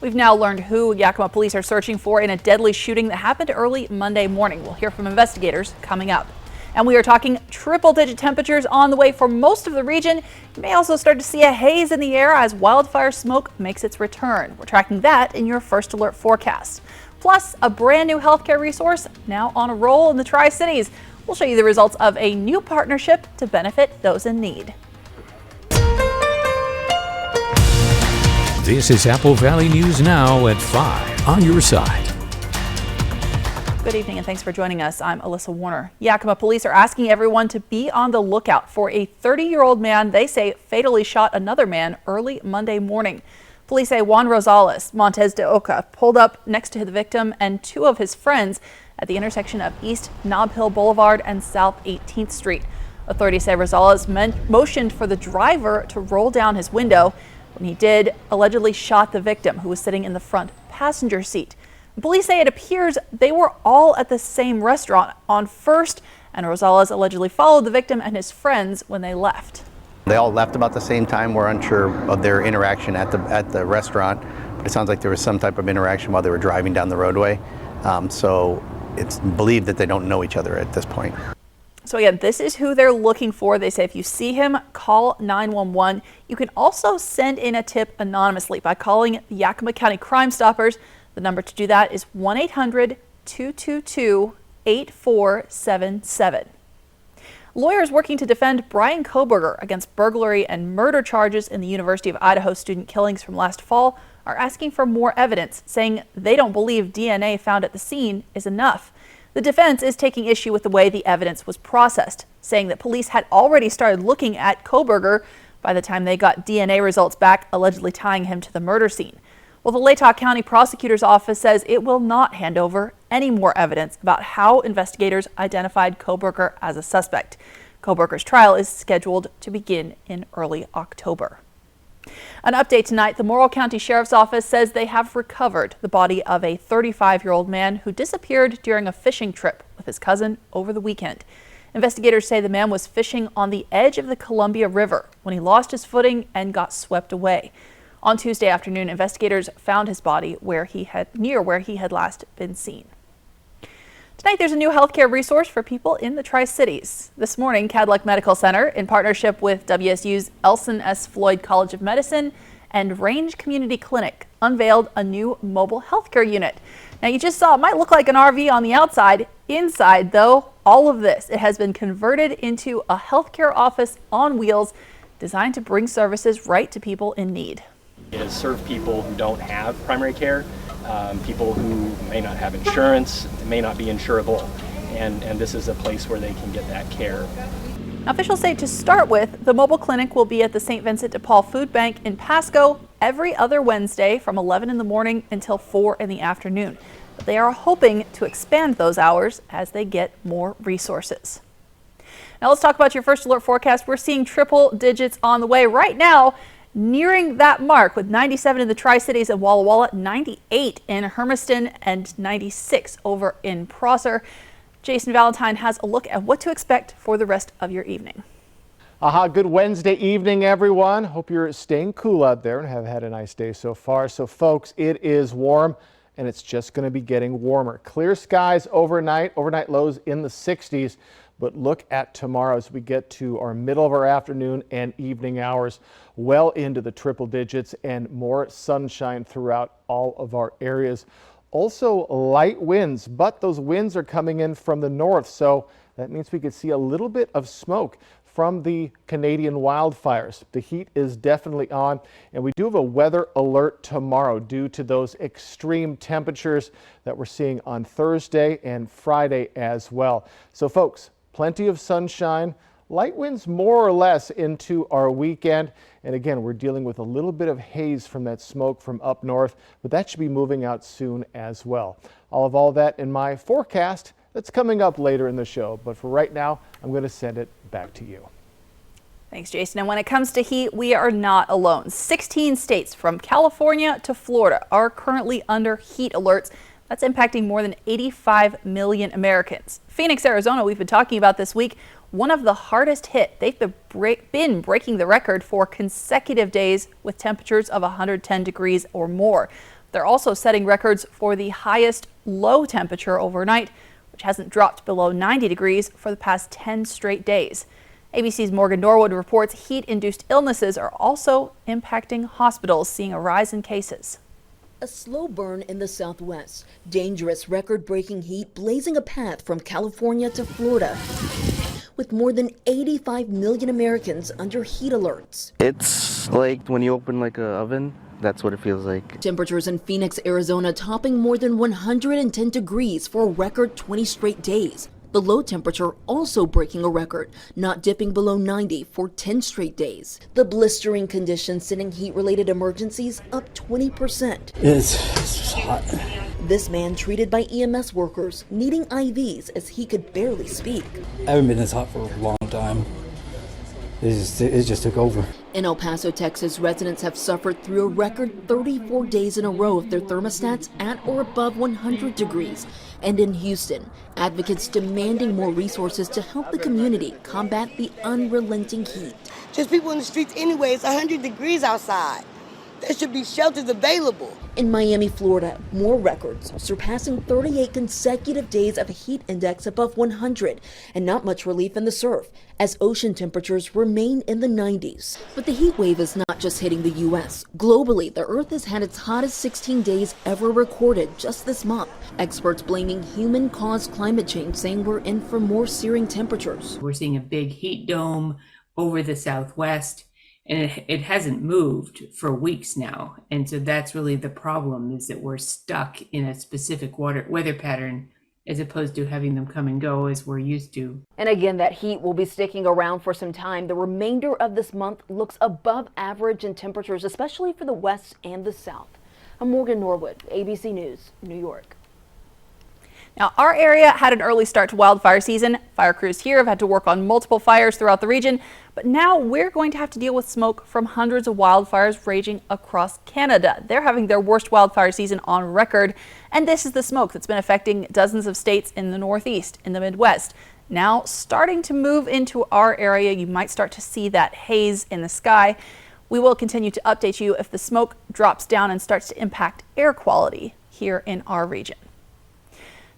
We've now learned who Yakima police are searching for in a deadly shooting that happened early Monday morning. We'll hear from investigators coming up. And we are talking triple-digit temperatures on the way for most of the region. You may also start to see a haze in the air as wildfire smoke makes its return. We're tracking that in your First Alert forecast. Plus, a brand new healthcare resource now on a roll in the Tri-Cities. We'll show you the results of a new partnership to benefit those in need. This is Apple Valley News Now at 5 on your side. Good evening and thanks for joining us. I'm Alyssa Warner. Yakima police are asking everyone to be on the lookout for a 30-year-old man they say fatally shot another man early Monday morning. Police say Juan Rosales Montes de Oca pulled up next to the victim and two of his friends at the intersection of East Nob Hill Boulevard and South 18th Street. Authorities say Rosales motioned for the driver to roll down his window. When he did, allegedly shot the victim, who was sitting in the front passenger seat. Police say it appears they were all at the same restaurant on First, and Rosales allegedly followed the victim and his friends when they left. They all left about the same time. We're unsure of their interaction at the restaurant, but it sounds like there was some type of interaction while they were driving down the roadway. So it's believed that they don't know each other at this point. So again, this is who they're looking for. They say if you see him, call 911. You can also send in a tip anonymously by calling the Yakima County Crime Stoppers. The number to do that is 1-800-222-8477. Lawyers working to defend Bryan Kohberger against burglary and murder charges in the University of Idaho student killings from last fall are asking for more evidence, saying they don't believe DNA found at the scene is enough. The defense is taking issue with the way the evidence was processed, saying that police had already started looking at Kohberger by the time they got DNA results back, allegedly tying him to the murder scene. Well, the Latah County Prosecutor's Office says it will not hand over any more evidence about how investigators identified Kohberger as a suspect. Kohberger's trial is scheduled to begin in early October. An update tonight, the Morrill County Sheriff's Office says they have recovered the body of a 35-year-old man who disappeared during a fishing trip with his cousin over the weekend. Investigators say the man was fishing on the edge of the Columbia River when he lost his footing and got swept away. On Tuesday afternoon, investigators found his body near where he had last been seen. Tonight, there's a new healthcare resource for people in the Tri-Cities. This morning, Kadlec Medical Center, in partnership with WSU's Elson S. Floyd College of Medicine and Range Community Clinic, unveiled a new mobile healthcare unit. Now, you just saw it might look like an RV on the outside. Inside, though, all of this, it has been converted into a healthcare office on wheels designed to bring services right to people in need. Is serve people who don't have primary care, people who may not have insurance, may not be insurable, and this is a place where they can get that care. Officials say to start with, the mobile clinic will be at the St. Vincent de Paul Food Bank in Pasco every other Wednesday from 11 in the morning until 4 in the afternoon. But they are hoping to expand those hours as they get more resources. Now let's talk about your First Alert forecast. We're seeing triple digits on the way right now, nearing that mark with 97 in the Tri-Cities and Walla Walla, 98 in Hermiston, and 96 over in Prosser. Jason Valentine has a look at what to expect for the rest of your evening. Good Wednesday evening, everyone. Hope you're staying cool out there and have had a nice day so far. So folks, it is warm and it's just going to be getting warmer. Clear skies overnight lows in the 60s. But look at tomorrow as we get to our middle of our afternoon and evening hours, well into the triple digits and more sunshine throughout all of our areas. Also light winds, but those winds are coming in from the north, so that means we could see a little bit of smoke from the Canadian wildfires. The heat is definitely on, and we do have a weather alert tomorrow due to those extreme temperatures that we're seeing on Thursday and Friday as well. So folks, plenty of sunshine, light winds more or less into our weekend. And again, we're dealing with a little bit of haze from that smoke from up north, but that should be moving out soon as well. I'll have all that in my forecast that's coming up later in the show. But for right now, I'm going to send it back to you. Thanks, Jason. And when it comes to heat, we are not alone. 16 states from California to Florida are currently under heat alerts. That's impacting more than 85 million Americans. Phoenix, Arizona, we've been talking about this week, one of the hardest hit. They've been breaking the record for consecutive days with temperatures of 110 degrees or more. They're also setting records for the highest low temperature overnight, which hasn't dropped below 90 degrees for the past 10 straight days. ABC's Morgan Norwood reports heat-induced illnesses are also impacting hospitals, seeing a rise in cases. A slow burn in the Southwest. Dangerous record-breaking heat blazing a path from California to Florida, with more than 85 million Americans under heat alerts. It's like when you open like an oven. That's what it feels like. Temperatures in Phoenix, Arizona topping more than 110 degrees for a record 20 straight days. The low temperature also breaking a record, not dipping below 90 for 10 straight days. The blistering conditions sending heat-related emergencies up 20%. It's hot. This man treated by EMS workers, needing IVs as he could barely speak. I haven't been this hot for a long time. It just took over. In El Paso, Texas, residents have suffered through a record 34 days in a row of their thermostats at or above 100 degrees. And in Houston, advocates demanding more resources to help the community combat the unrelenting heat. Just people in the streets anyway. It's 100 degrees outside. There should be shelters available. In Miami, Florida, more records, surpassing 38 consecutive days of a heat index above 100, and not much relief in the surf, as ocean temperatures remain in the 90s. But the heat wave is not just hitting the U.S. Globally, the Earth has had its hottest 16 days ever recorded just this month. Experts blaming human-caused climate change, saying we're in for more searing temperatures. We're seeing a big heat dome over the Southwest, and it hasn't moved for weeks now. And so that's really the problem, is that we're stuck in a specific weather pattern as opposed to having them come and go as we're used to. And again, that heat will be sticking around for some time. The remainder of this month looks above average in temperatures, especially for the west and the south. I'm Morgan Norwood, ABC News, New York. Now, our area had an early start to wildfire season. Fire crews here have had to work on multiple fires throughout the region, but now we're going to have to deal with smoke from hundreds of wildfires raging across Canada. They're having their worst wildfire season on record, and this is the smoke that's been affecting dozens of states in the Northeast, in the Midwest. Now starting to move into our area, you might start to see that haze in the sky. We will continue to update you if the smoke drops down and starts to impact air quality here in our region.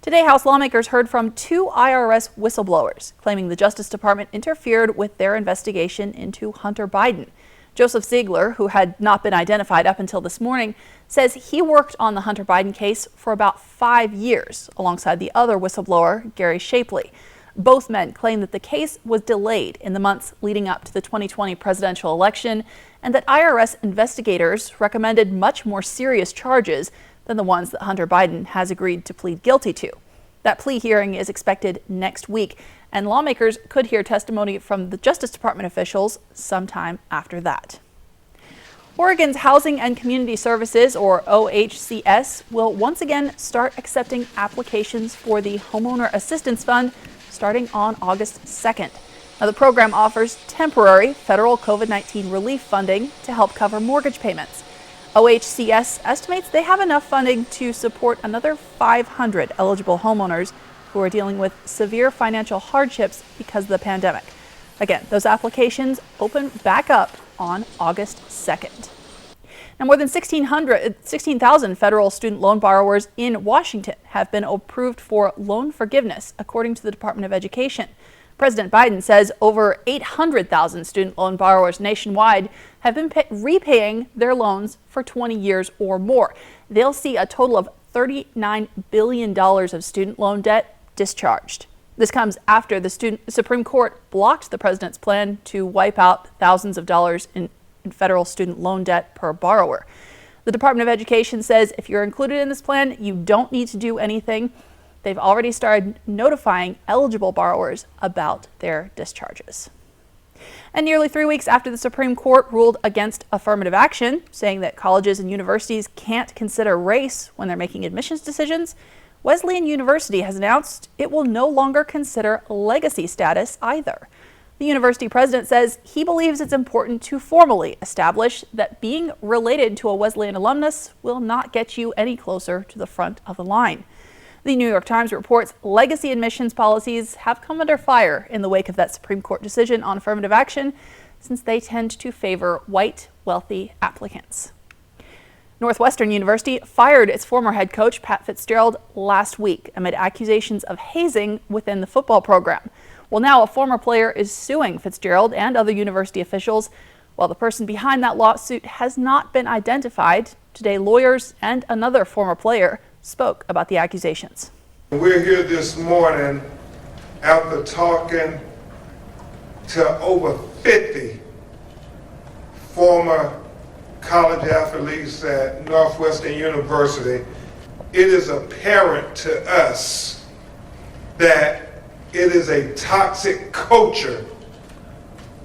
Today, House lawmakers heard from 2 IRS whistleblowers, claiming the Justice Department interfered with their investigation into Hunter Biden. Joseph Ziegler, who had not been identified up until this morning, says he worked on the Hunter Biden case for about 5 years, alongside the other whistleblower, Gary Shapley. Both men claim that the case was delayed in the months leading up to the 2020 presidential election, and that IRS investigators recommended much more serious charges than the ones that Hunter Biden has agreed to plead guilty to. That plea hearing is expected next week, and lawmakers could hear testimony from the Justice Department officials sometime after that. Oregon's Housing and Community Services, or OHCS, will once again start accepting applications for the Homeowner Assistance Fund starting on August 2nd. Now, the program offers temporary federal COVID-19 relief funding to help cover mortgage payments. OHCS estimates they have enough funding to support another 500 eligible homeowners who are dealing with severe financial hardships because of the pandemic. Again, those applications open back up on August 2nd. Now, more than 16,000 federal student loan borrowers in Washington have been approved for loan forgiveness, according to the Department of Education. President Biden says over 800,000 student loan borrowers nationwide have been repaying their loans for 20 years or more. They'll see a total of $39 billion of student loan debt discharged. This comes after the Supreme Court blocked the president's plan to wipe out thousands of dollars in federal student loan debt per borrower. The Department of Education says if you're included in this plan, you don't need to do anything. They've already started notifying eligible borrowers about their discharges. And nearly 3 weeks after the Supreme Court ruled against affirmative action, saying that colleges and universities can't consider race when they're making admissions decisions, Wesleyan University has announced it will no longer consider legacy status either. The university president says he believes it's important to formally establish that being related to a Wesleyan alumnus will not get you any closer to the front of the line. The New York Times reports legacy admissions policies have come under fire in the wake of that Supreme Court decision on affirmative action, since they tend to favor white, wealthy applicants. Northwestern University fired its former head coach, Pat Fitzgerald, last week amid accusations of hazing within the football program. Well, now a former player is suing Fitzgerald and other university officials. While the person behind that lawsuit has not been identified, today lawyers and another former player spoke about the accusations. We're here this morning after talking to over 50 former college athletes at Northwestern University. It is apparent to us that it is a toxic culture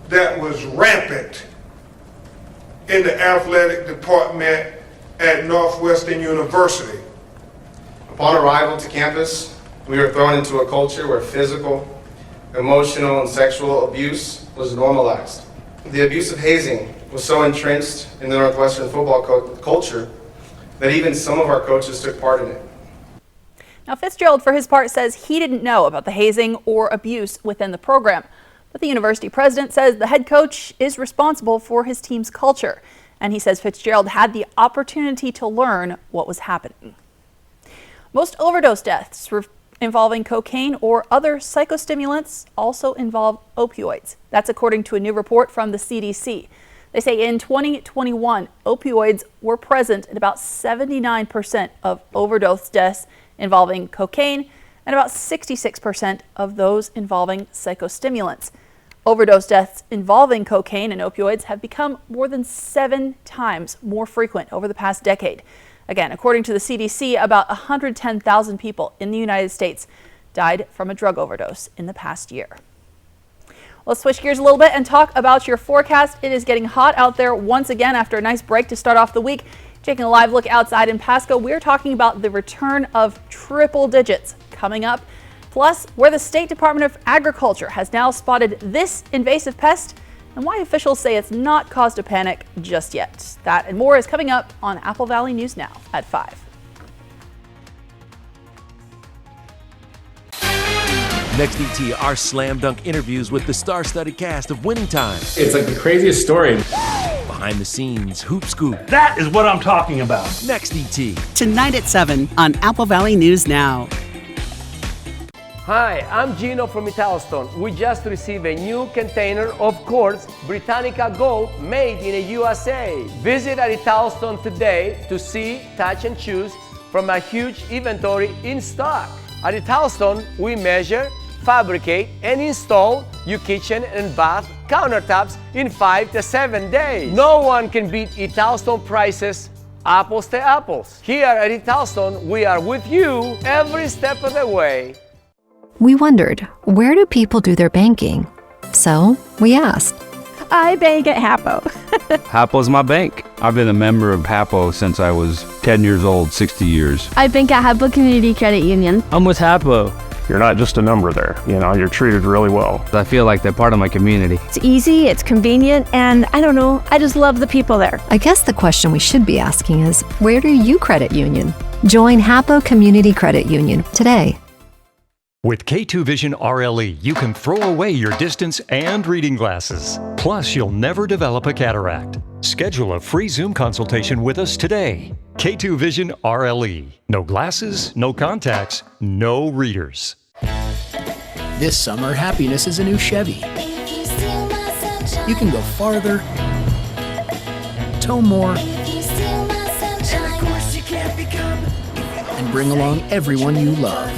that was rampant in the athletic department at Northwestern University. Upon arrival to campus, we were thrown into a culture where physical, emotional, and sexual abuse was normalized. The abuse of hazing was so entrenched in the Northwestern football culture that even some of our coaches took part in it. Now, Fitzgerald, for his part, says he didn't know about the hazing or abuse within the program. But the university president says the head coach is responsible for his team's culture. And he says Fitzgerald had the opportunity to learn what was happening. Most overdose deaths involving cocaine or other psychostimulants also involve opioids. That's according to a new report from the CDC. They say in 2021, opioids were present in about 79% of overdose deaths involving cocaine and about 66% of those involving psychostimulants. Overdose deaths involving cocaine and opioids have become more than 7 times more frequent over the past decade. Again, according to the CDC, about 110,000 people in the United States died from a drug overdose in the past year. Let's switch gears a little bit and talk about your forecast. It is getting hot out there once again after a nice break to start off the week. Taking a live look outside in Pasco, we're talking about the return of triple digits coming up. Plus, where the State Department of Agriculture has now spotted this invasive pest and why officials say it's not cause to panic just yet. That and more is coming up on Apple Valley News Now at 5. Next, ET, our slam dunk interviews with the star-studded cast of Winning Time. It's like the craziest story. Behind the scenes, Hoop Scoop. That is what I'm talking about. Next, ET. Tonight at 7 on Apple Valley News Now. Hi, I'm Gino from Italstone. We just received a new container of quartz Britannica Gold made in the USA. Visit at Italstone today to see, touch, and choose from a huge inventory in stock. At Italstone, we measure, fabricate, and install your kitchen and bath countertops in 5 to 7 days. No one can beat Italstone prices, apples to apples. Here at Italstone, we are with you every step of the way. We wondered, where do people do their banking? So we asked. I bank at Hapo. Hapo's my bank. I've been a member of Hapo since I was 10 years old, 60 years. I bank at Hapo Community Credit Union. I'm with Hapo. You're not just a number there, you're treated really well. I feel like they're part of my community. It's easy, it's convenient, and I don't know, I just love the people there. I guess the question we should be asking is, where do you credit union? Join Hapo Community Credit Union today. With K2 Vision RLE, you can throw away your distance and reading glasses. Plus, you'll never develop a cataract. Schedule a free Zoom consultation with us today. K2 Vision RLE. No glasses, no contacts, no readers. This summer, happiness is a new Chevy. You can go farther, tow more, and bring along everyone you love.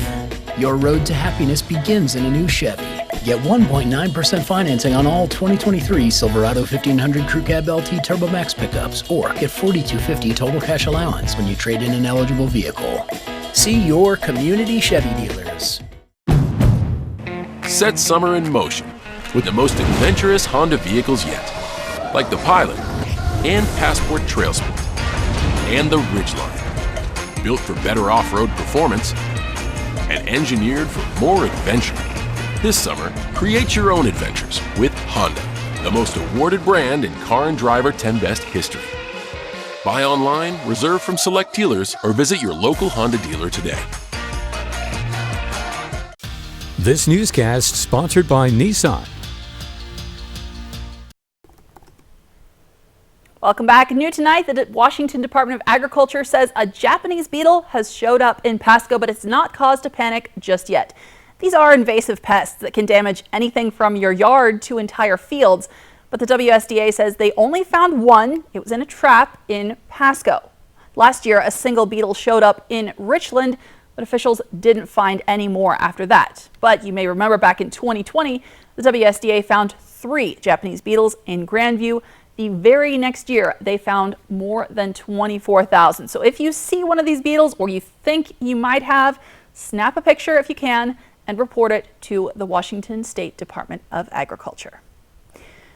Your road to happiness begins in a new Chevy. Get 1.9% financing on all 2023 Silverado 1500 Crew Cab LT Turbo Max pickups, or get $4,250 total cash allowance when you trade in an eligible vehicle. See your community Chevy dealers. Set summer in motion with the most adventurous Honda vehicles yet, like the Pilot and Passport Trail Sport and the Ridgeline, built for better off-road performance and engineered for more adventure. This summer, create your own adventures with Honda, the most awarded brand in Car and Driver 10 Best history. Buy online, reserve from select dealers, or visit your local Honda dealer today. This newscast sponsored by Nissan. Welcome back. New tonight, the Washington Department of Agriculture says a Japanese beetle has showed up in Pasco, but it's not caused a panic just yet. These are invasive pests that can damage anything from your yard to entire fields. But the WSDA says they only found one. It was in a trap in Pasco. Last year, a single beetle showed up in Richland, but officials didn't find any more after that. But you may remember back in 2020, the WSDA found 3 Japanese beetles in Grandview. The very next year, they found more than 24,000. So if you see one of these beetles or you think you might have, snap a picture if you can and report it to the Washington State Department of Agriculture.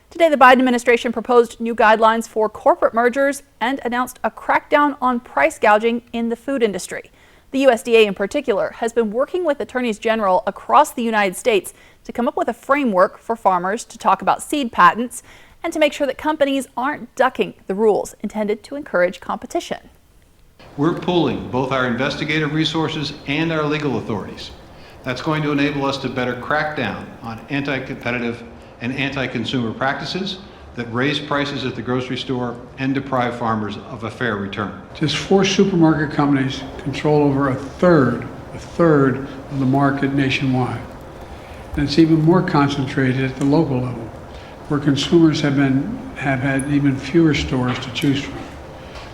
Today, the Biden administration proposed new guidelines for corporate mergers and announced a crackdown on price gouging in the food industry. The USDA in particular has been working with attorneys general across the United States to come up with a framework for farmers to talk about seed patents and to make sure that companies aren't ducking the rules intended to encourage competition. We're pooling both our investigative resources and our legal authorities. That's going to enable us to better crack down on anti-competitive and anti-consumer practices that raise prices at the grocery store and deprive farmers of a fair return. Just 4 supermarket companies control over a third of the market nationwide. And it's even more concentrated at the local level, where consumers have had even fewer stores to choose from.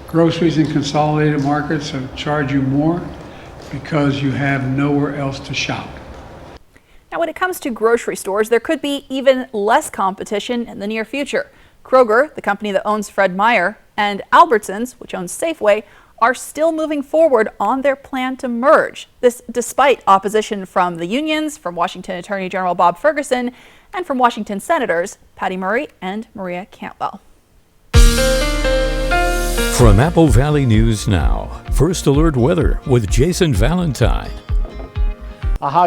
Groceries in consolidated markets charge you more because you have nowhere else to shop. Now, when it comes to grocery stores, there could be even less competition in the near future. Kroger, the company that owns Fred Meyer, and Albertsons, which owns Safeway, are still moving forward on their plan to merge. This despite opposition from the unions, from Washington Attorney General Bob Ferguson, and from Washington Senators Patty Murray and Maria Cantwell. From Apple Valley News Now, First Alert Weather with Jason Valentine.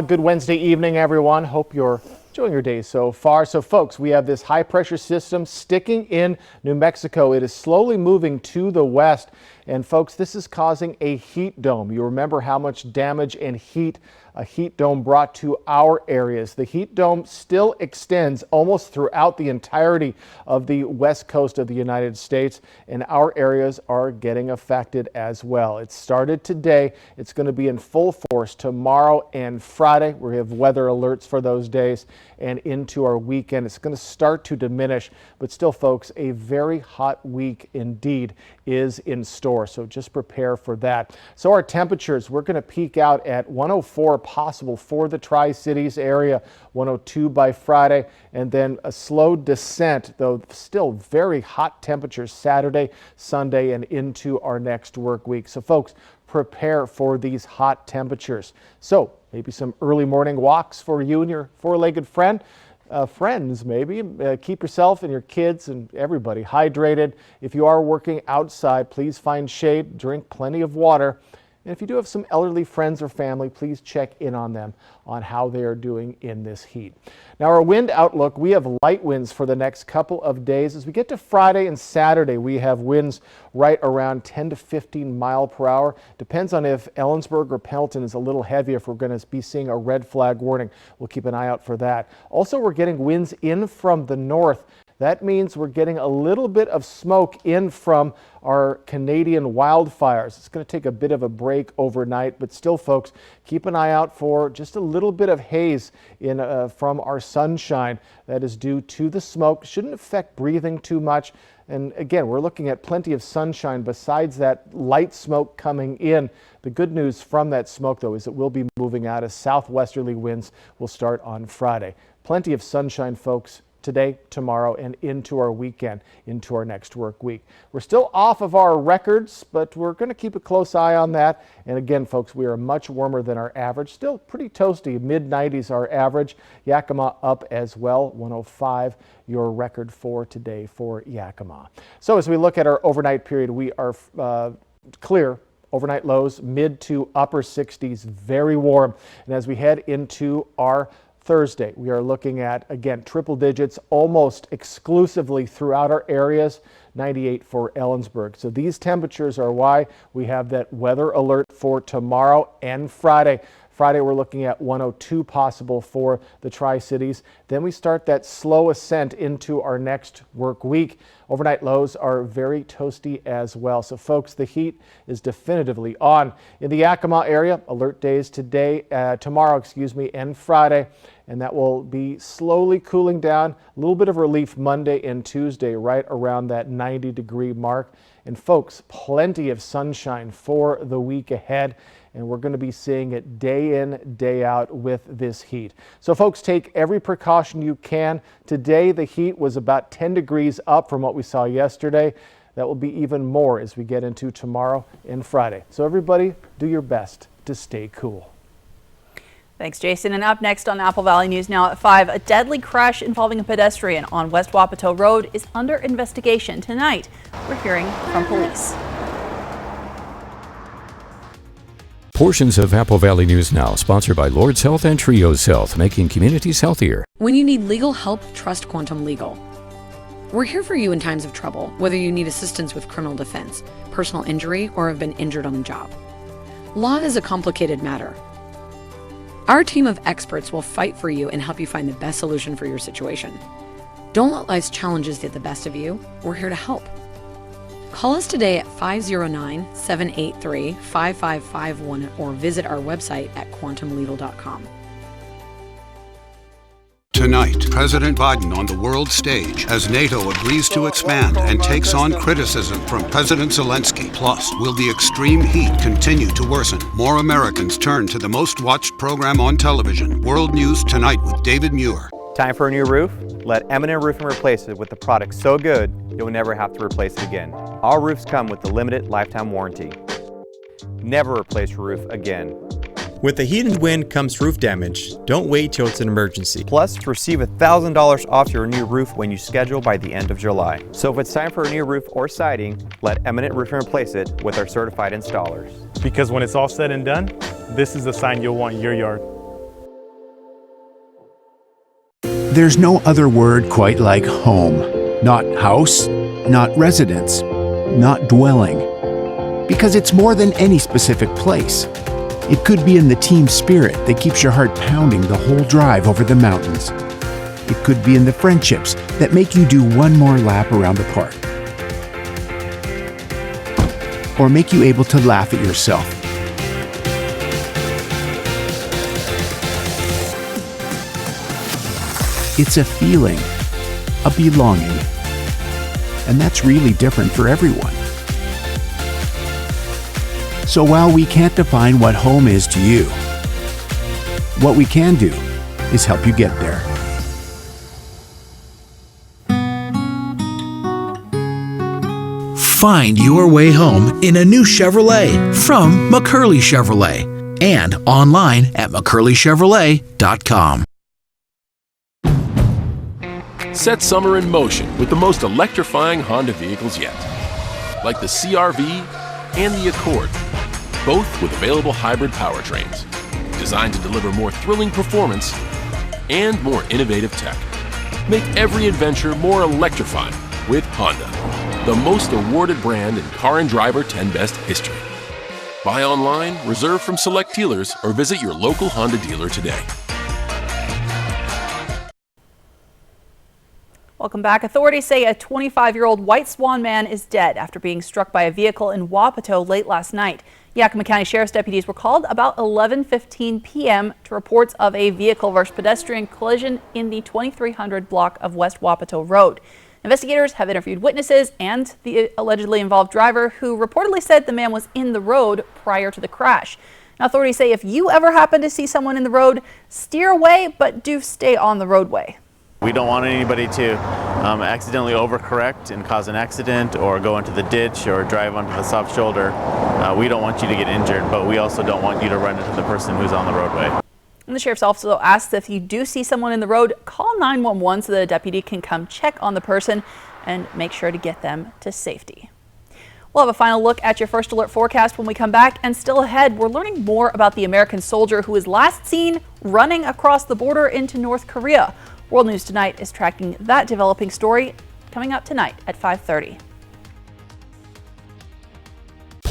Good Wednesday evening, everyone. Hope you're enjoying your day so far. So folks, we have this high pressure system sticking in New Mexico. It is slowly moving to the west. And folks, this is causing a heat dome. You remember how much damage and heat a heat dome brought to our areas. The heat dome still extends almost throughout the entirety of the west coast of the United States, and our areas are getting affected as well. It started today. It's going to be in full force tomorrow and Friday. We have weather alerts for those days, and into our weekend. It's going to start to diminish, but still, folks, a very hot week indeed is in store. So just prepare for that. So our temperatures, we're going to peak out at 104 possible for the Tri-Cities area, 102 by Friday, and then a slow descent, though still very hot temperatures Saturday, Sunday, and into our next work week. So folks, prepare for these hot temperatures. So maybe some early morning walks for you and your four-legged friends maybe. Keep yourself and your kids and everybody hydrated. If you are working outside, please find shade, drink plenty of water. And if you do have some elderly friends or family, please check in on them on how they are doing in this heat. Now, our wind outlook, we have light winds for the next couple of days. As we get to Friday and Saturday, we have winds right around 10 to 15 mile per hour. Depends on if Ellensburg or Pendleton is a little heavy, if we're going to be seeing a red flag warning. We'll keep an eye out for that. Also, we're getting winds in from the north. That means we're getting a little bit of smoke in from our Canadian wildfires. It's going to take a bit of a break overnight, but still, folks, keep an eye out for just a little bit of haze from our sunshine that is due to the smoke. Shouldn't affect breathing too much. And again, we're looking at plenty of sunshine besides that light smoke coming in. The good news from that smoke, though, is it will be moving out as southwesterly winds will start on Friday. Plenty of sunshine, folks, today, tomorrow, and into our weekend, into our next work week. We're still off of our records, but we're going to keep a close eye on that. And again, folks, we are much warmer than our average. Still pretty toasty, mid-90s our average. Yakima up as well, 105, your record for today for Yakima. So as we look at our overnight period, we are clear. Overnight lows, mid to upper 60s, very warm. And as we head into our Thursday, we are looking at, again, triple digits almost exclusively throughout our areas, 98 for Ellensburg. So these temperatures are why we have that weather alert for tomorrow and Friday. Friday, we're looking at 102 possible for the Tri-Cities. Then we start that slow ascent into our next work week. Overnight lows are very toasty as well. So folks, the heat is definitively on. In the Yakima area, alert days tomorrow, and Friday. And that will be slowly cooling down. A little bit of relief Monday and Tuesday, right around that 90-degree mark. And folks, plenty of sunshine for the week ahead. And we're going to be seeing it day in, day out with this heat. So folks, take every precaution you can. Today, the heat was about 10 degrees up from what we saw yesterday. That will be even more as we get into tomorrow and Friday. So everybody, do your best to stay cool. Thanks, Jason. And up next on Apple Valley News Now at 5, a deadly crash involving a pedestrian on West Wapato Road is under investigation. Tonight, we're hearing from police. Portions of Apple Valley News Now, sponsored by Lord's Health and Trios Health, making communities healthier. When you need legal help, trust Quantum Legal. We're here for you in times of trouble, whether you need assistance with criminal defense, personal injury, or have been injured on the job. Law is a complicated matter. Our team of experts will fight for you and help you find the best solution for your situation. Don't let life's challenges get the best of you. We're here to help. Call us today at 509-783-5551 or visit our website at quantumlegal.com. Tonight, President Biden on the world stage as NATO agrees to expand and takes on criticism from President Zelensky. Plus, will the extreme heat continue to worsen? More Americans turn to the most watched program on television. World News Tonight with David Muir. Time for a new roof? Let Eminent Roofing replace it with a product so good you'll never have to replace it again. Our roofs come with the limited lifetime warranty. Never replace your roof again. With the heat and wind comes roof damage. Don't wait till it's an emergency. Plus, receive $1,000 off your new roof when you schedule by the end of July. So if it's time for a new roof or siding, let Eminent Roofing replace it with our certified installers. Because when it's all said and done, this is the sign you'll want in your yard. There's no other word quite like home. Not house, not residence, not dwelling. Because it's more than any specific place. It could be in the team spirit that keeps your heart pounding the whole drive over the mountains. It could be in the friendships that make you do one more lap around the park. Or make you able to laugh at yourself. It's a feeling, a belonging. And that's really different for everyone. So while we can't define what home is to you, what we can do is help you get there. Find your way home in a new Chevrolet from McCurley Chevrolet and online at McCurleyChevrolet.com. Set summer in motion with the most electrifying Honda vehicles yet, like the CR-V and the Accord, both with available hybrid powertrains, designed to deliver more thrilling performance and more innovative tech. Make every adventure more electrifying with Honda, the most awarded brand in Car and Driver 10 Best history. Buy online, reserve from select dealers, or visit your local Honda dealer today. Welcome back. Authorities say a 25-year-old White Swan man is dead after being struck by a vehicle in Wapato late last night. Yakima County Sheriff's deputies were called about 11:15 p.m. to reports of a vehicle versus pedestrian collision in the 2300 block of West Wapato Road. Investigators have interviewed witnesses and the allegedly involved driver, who reportedly said the man was in the road prior to the crash. Now, authorities say if you ever happen to see someone in the road, steer away, but do stay on the roadway. We don't want anybody to accidentally overcorrect and cause an accident or go into the ditch or drive onto the soft shoulder. We don't want you to get injured, but we also don't want you to run into the person who's on the roadway. And the sheriff's also asked if you do see someone in the road, call 911 so that a deputy can come check on the person and make sure to get them to safety. We'll have a final look at your First Alert forecast when we come back. And still ahead, we're learning more about the American soldier who was last seen running across the border into North Korea. World News Tonight is tracking that developing story, coming up tonight at 5:30.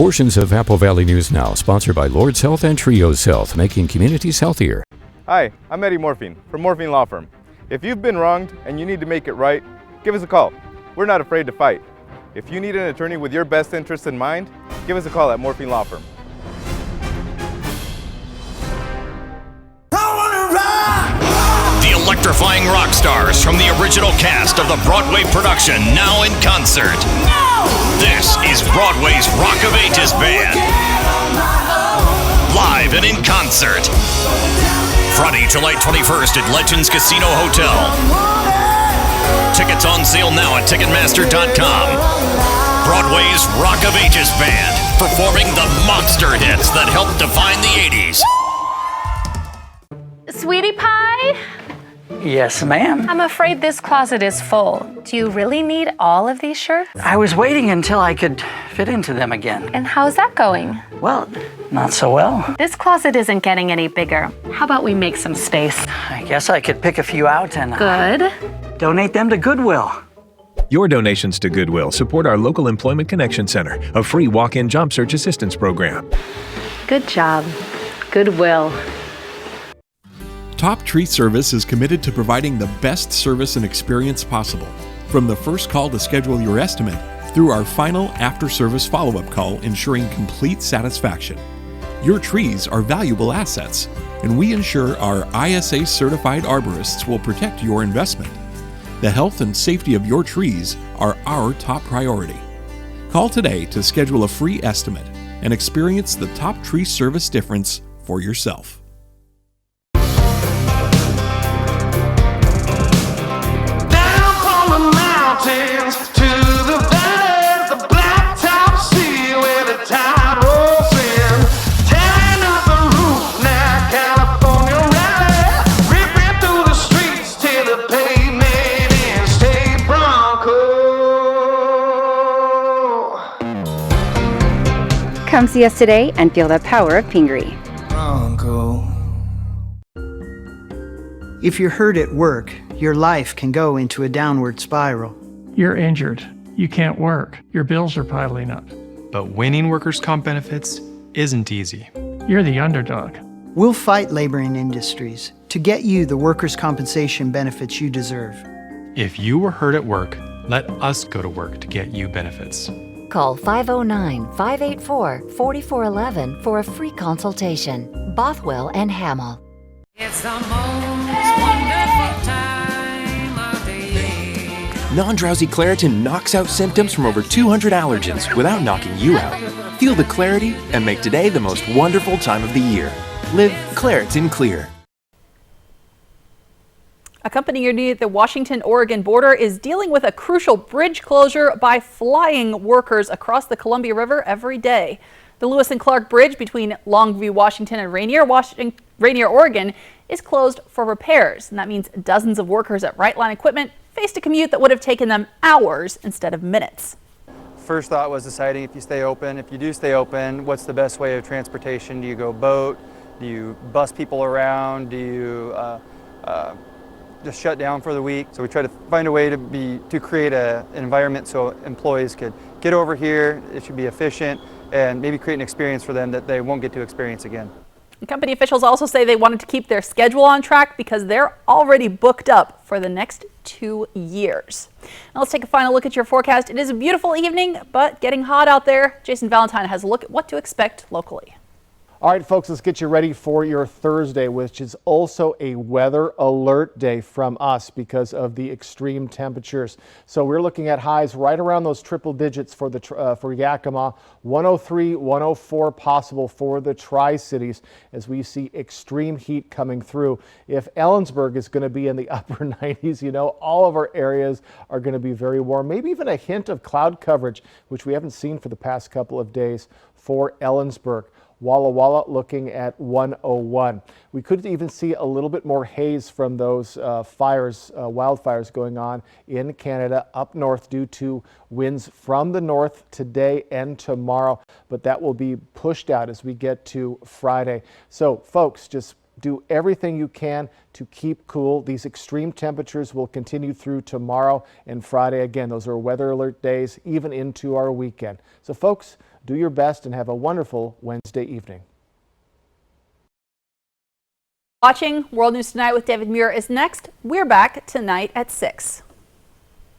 Portions of Apple Valley News Now, sponsored by Lord's Health and Trios Health, making communities healthier. Hi, I'm Eddie Morphine from Morphine Law Firm. If you've been wronged and you need to make it right, give us a call. We're not afraid to fight. If you need an attorney with your best interests in mind, give us a call at Morphine Law Firm. The electrifying rock stars from the original cast of the Broadway production now in concert. This is Broadway's Rock of Ages Band. Live and in concert. Friday, July 21st at Legends Casino Hotel. Tickets on sale now at Ticketmaster.com. Broadway's Rock of Ages Band, performing the monster hits that helped define the 80s. Sweetie Pie? Yes, ma'am. I'm afraid this closet is full. Do you really need all of these shirts? I was waiting until I could fit into them again. And how's that going? Well, not so well. This closet isn't getting any bigger. How about we make some space? I guess I could pick a few out and Good. donate them to Goodwill. Your donations to Goodwill support our local Employment Connection Center, a free walk-in job search assistance program. Good job. Goodwill. Top Tree Service is committed to providing the best service and experience possible. From the first call to schedule your estimate, through our final after-service follow-up call ensuring complete satisfaction. Your trees are valuable assets, and we ensure our ISA-certified arborists will protect your investment. The health and safety of your trees are our top priority. Call today to schedule a free estimate and experience the Top Tree Service difference for yourself. Come see us today and feel the power of Pingree. If you're hurt at work, your life can go into a downward spiral. You're injured. You can't work. Your bills are piling up. But winning workers' comp benefits isn't easy. You're the underdog. We'll fight labor and industries to get you the workers' compensation benefits you deserve. If you were hurt at work, let us go to work to get you benefits. Call 509-584-4411 for a free consultation. Bothwell and Hamill. It's the most wonderful time of the year. Non-drowsy Claritin knocks out symptoms from over 200 allergens without knocking you out. Feel the clarity and make today the most wonderful time of the year. Live Claritin Clear. A company near the Washington-Oregon border is dealing with a crucial bridge closure by flying workers across the Columbia River every day. The Lewis and Clark Bridge between Longview, Washington and Rainier, Oregon is closed for repairs. And that means dozens of workers at Rightline Equipment faced a commute that would have taken them hours instead of minutes. First thought was deciding if you stay open. If you do stay open, what's the best way of transportation? Do you go boat? Do you bus people around? Do you just shut down for the week? So we try to find a way to create an environment so employees could get over here. It should be efficient and maybe create an experience for them that they won't get to experience again. And company officials also say they wanted to keep their schedule on track because they're already booked up for the next 2 years. Now let's take a final look at your forecast. It is a beautiful evening, but getting hot out there. Jason Valentine has a look at what to expect locally. All right, folks, let's get you ready for your Thursday, which is also a weather alert day from us because of the extreme temperatures. So we're looking at highs right around those triple digits for for Yakima, 103, 104 possible for the Tri-Cities as we see extreme heat coming through. If Ellensburg is going to be in the upper 90s, you know, all of our areas are going to be very warm, maybe even a hint of cloud coverage, which we haven't seen for the past couple of days for Ellensburg. Walla Walla looking at 101. We could even see a little bit more haze from those wildfires going on in Canada up north due to winds from the north today and tomorrow, but that will be pushed out as we get to Friday. So folks, just do everything you can to keep cool. These extreme temperatures will continue through tomorrow and Friday. Again, those are weather alert days, even into our weekend. So folks, do your best and have a wonderful Wednesday evening. Watching World News Tonight with David Muir is next. We're back tonight at 6.